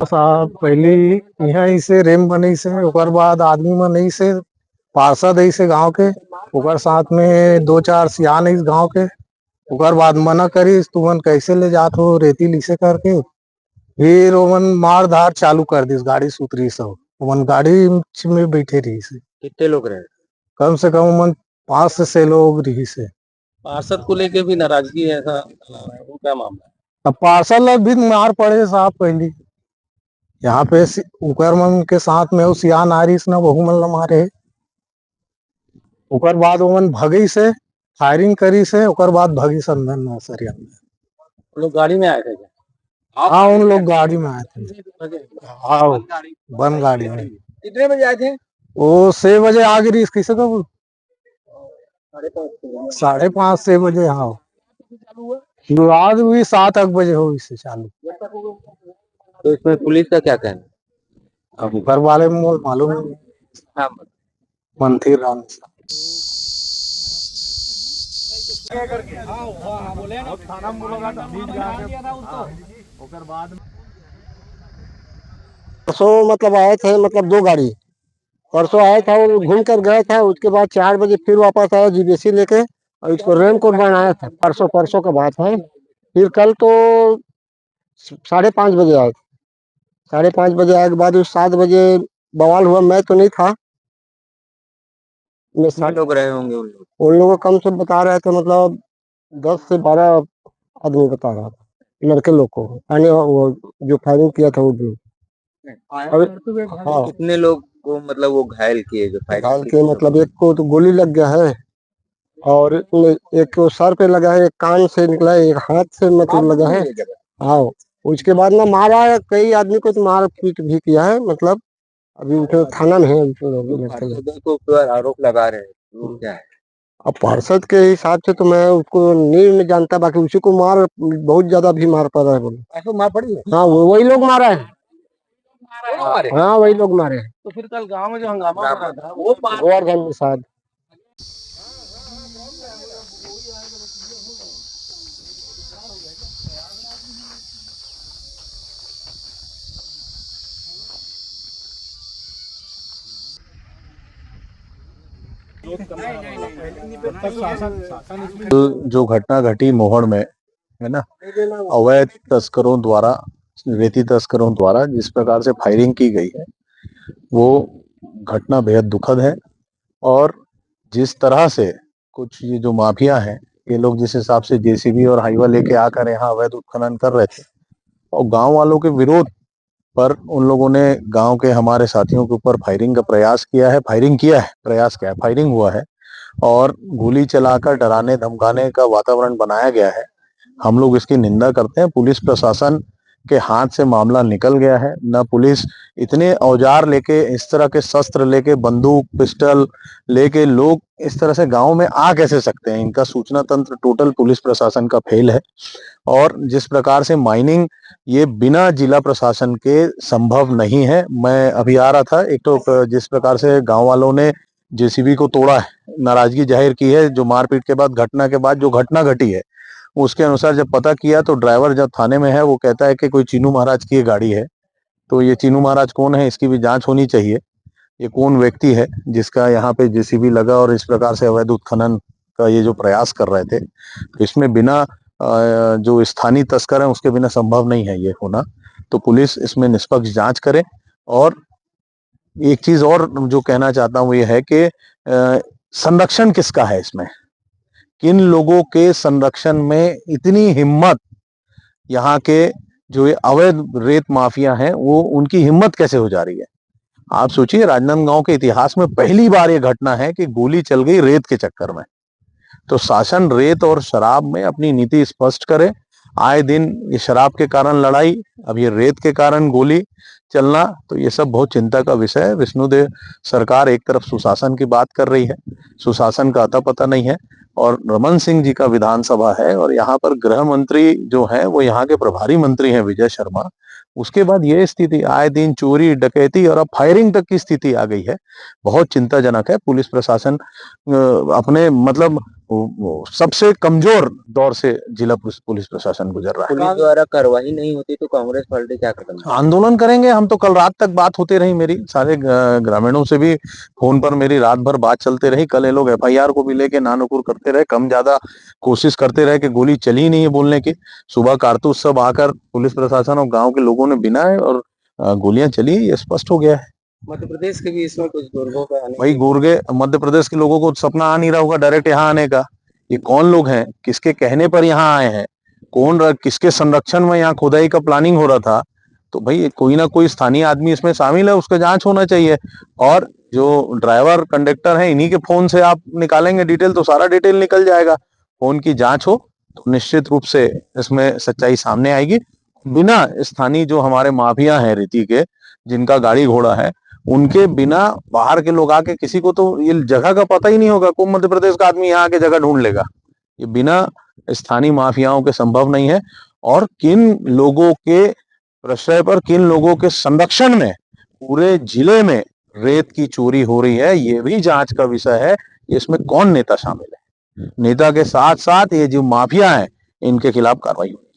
साहब पहली यहाँ से रेम बनी से ओकर बाद आदमी मन नहीं से पार्षद है से गांव के ओकर साथ में दो चार सियान है इस गांव के ओकर बाद मना करी तुमन कैसे ले जात हो रेती लिसे करके फिर ओमन मार धार चालू कर दी गाड़ी सुतरी सब ओमन गाड़ी में बैठे रही से। कितने लोग रहे? कम से कम ओमन 5 से 6 लोग रही से। पार्षद को लेके भी नाराजगी है, ऐसा वो क्या मामला है? अब पार्षद भी मार पड़े साहब पहली यहाँ पे उकर मन के साथ में सियान आरिस न बहु मन ल मारे ओकर बाद ओमन भगी से फायरिंग करी से ओकर बाद भगी संधन नर्सरिया में। लोग गाड़ी में आए थे क्या? हाँ उन लोग गाड़ी में आए थे। हाँ बन गाड़ी में। कितने बजे आए थे? वो 6 बजे आ गई किसे को 5:30 6 बजे। हाँ रात भी 7 बजे हो इससे चालू। तो इसमें पुलिस का क्या कहना? अब घर वाले मालूम नहीं मंथिर राम परसों मतलब आए थे, मतलब 2 गाड़ी परसों आया था, वो घूम कर गया था। उसके बाद 4 बजे फिर वापस आया जीबीसी लेके और इसको रेनकोट बनाया था। परसों का बात है। फिर कल तो 5:30 बजे आए थे। 5:30 बजे आए के बाद 7 बजे बवाल हुआ। मैं तो नहीं था, लोग रहे होंगे उन लोगों कम से बता रहे थे, मतलब 10 से 12 आदमी बता रहा था, लड़के लोग को वो जो फायरिंग किया था वो लोग। हाँ, कितने लोग को मतलब वो घायल किए जो घायल किए? मतलब एक को तो गोली लग गया है और एक को सर पे लगा है, एक कान से निकला है, एक हाथ से मतलब लगा है। हाँ उसके बाद ना मारा है, कई आदमी को तो मार पीट भी किया है। मतलब अभी उनके थाना में है। को आरोप लगा रहे हैं, वो क्या है? अब पार्षद के हिसाब से तो मैं उसको नहीं जानता, बाकी उसी को मार बहुत ज्यादा भी मार पा रहा है बोले। ऐसा मार पड़ी है? हाँ वही लोग मारा है। हाँ वही लोग मारे हैं। तो फिर कल गांव में जो हंगामा हो रहा था वो गोवर्धन में शायद। जो घटना घटी मोहड़ में है ना, अवैध तस्करों द्वारा, रेती तस्करों द्वारा जिस प्रकार से फायरिंग की गई है वो घटना बेहद दुखद है। और जिस तरह से कुछ ये जो माफिया हैं, ये लोग जिस हिसाब से जेसीबी और हाईवा लेके आकर यहाँ अवैध उत्खनन कर रहे थे और गांव वालों के विरोध पर उन लोगों ने गांव के हमारे साथियों के ऊपर फायरिंग का प्रयास किया है, फायरिंग हुआ है और गोली चलाकर डराने धमकाने का वातावरण बनाया गया है। हम लोग इसकी निंदा करते हैं। पुलिस प्रशासन के हाथ से मामला निकल गया है। न पुलिस इतने औजार लेके, इस तरह के शस्त्र लेके, बंदूक पिस्टल लेके लोग इस तरह से गांव में आ कैसे सकते हैं? इनका सूचना तंत्र टोटल पुलिस प्रशासन का फेल है। और जिस प्रकार से माइनिंग ये बिना जिला प्रशासन के संभव नहीं है। मैं अभी आ रहा था, एक तो जिस प्रकार से गांव वालों ने जेसीबी को तोड़ा है, नाराजगी जाहिर की है, जो मारपीट के बाद घटना के बाद जो घटना घटी है उसके अनुसार जब पता किया तो ड्राइवर जब थाने में है वो कहता है कि कोई चीनू महाराज की गाड़ी है। तो ये चीनू महाराज कौन है, इसकी भी जांच होनी चाहिए। ये कौन व्यक्ति है जिसका यहाँ पे जेसीबी लगा और इस प्रकार से अवैध उत्खनन का ये जो प्रयास कर रहे थे। तो इसमें बिना जो स्थानीय तस्कर है उसके बिना संभव नहीं है ये होना। तो पुलिस इसमें निष्पक्ष जांच करे। और एक चीज और जो कहना चाहता हूँ ये है कि संरक्षण किसका है इसमें, किन लोगों के संरक्षण में इतनी हिम्मत, यहाँ के जो ये अवैध रेत माफिया हैं वो उनकी हिम्मत कैसे हो जा रही है? आप सोचिए, राजनांदगांव के इतिहास में पहली बार ये घटना है कि गोली चल गई रेत के चक्कर में। तो शासन रेत और शराब में अपनी नीति स्पष्ट करे। आए दिन ये शराब के कारण लड़ाई, अब ये रेत के कारण गोली चलना, तो ये सब बहुत चिंता का विषय है। विष्णुदेव सरकार एक तरफ सुशासन की बात कर रही है, सुशासन का अता पता नहीं है। और रमन सिंह जी का विधानसभा है और यहाँ पर गृह मंत्री जो है वो यहाँ के प्रभारी मंत्री हैं विजय शर्मा। उसके बाद ये स्थिति, आए दिन चोरी डकैती और अब फायरिंग तक की स्थिति आ गई है। बहुत चिंताजनक है। पुलिस प्रशासन अपने मतलब वो सबसे कमजोर दौर से जिला पुलिस प्रशासन गुजर रहा है। पुलिस द्वारा कार्रवाई नहीं होती तो कांग्रेस पार्टी क्या कदम? आंदोलन करेंगे हम तो। कल रात तक बात होती रही मेरी, सारे ग्रामीणों से भी फोन पर मेरी रात भर बात चलते रही। कल ये लोग एफआईआर को भी लेके नानुकुर करते रहे, कम ज्यादा कोशिश करते रहे कि गोली चली नहीं है बोलने की। सुबह कारतूस सब आकर पुलिस प्रशासन और गाँव के लोगों ने बिना है और गोलियां चली, ये स्पष्ट हो गया है। मध्य प्रदेश के भी इसमें कुछ दुर्गों का आने भाई गुर्गे मध्य प्रदेश के लोगों को सपना आ नहीं रहा होगा डायरेक्ट यहाँ आने का। ये कौन लोग हैं, किसके कहने पर यहाँ आए हैं, किसके संरक्षण में यहाँ खुदाई का प्लानिंग हो रहा था? तो भाई कोई ना कोई स्थानीय आदमी इसमें शामिल है, उसका जांच होना चाहिए। और जो ड्राइवर कंडक्टर है, इन्हीं के फोन से आप निकालेंगे डिटेल तो सारा डिटेल निकल जाएगा। फोन की जांच हो तो निश्चित रूप से इसमें सच्चाई सामने आएगी। बिना स्थानीय जो हमारे माफिया हैं रीति के, जिनका गाड़ी घोड़ा है, उनके बिना बाहर के लोग आके, किसी को तो ये जगह का पता ही नहीं होगा, कौन मध्य प्रदेश का आदमी यहाँ आके जगह ढूंढ लेगा? ये बिना स्थानीय माफियाओं के संभव नहीं है। और किन लोगों के प्रश्रय पर, किन लोगों के संरक्षण में पूरे जिले में रेत की चोरी हो रही है, ये भी जांच का विषय है। इसमें कौन नेता शामिल है? नेता के साथ साथ ये जो माफिया है, इनके खिलाफ कार्रवाई होगी।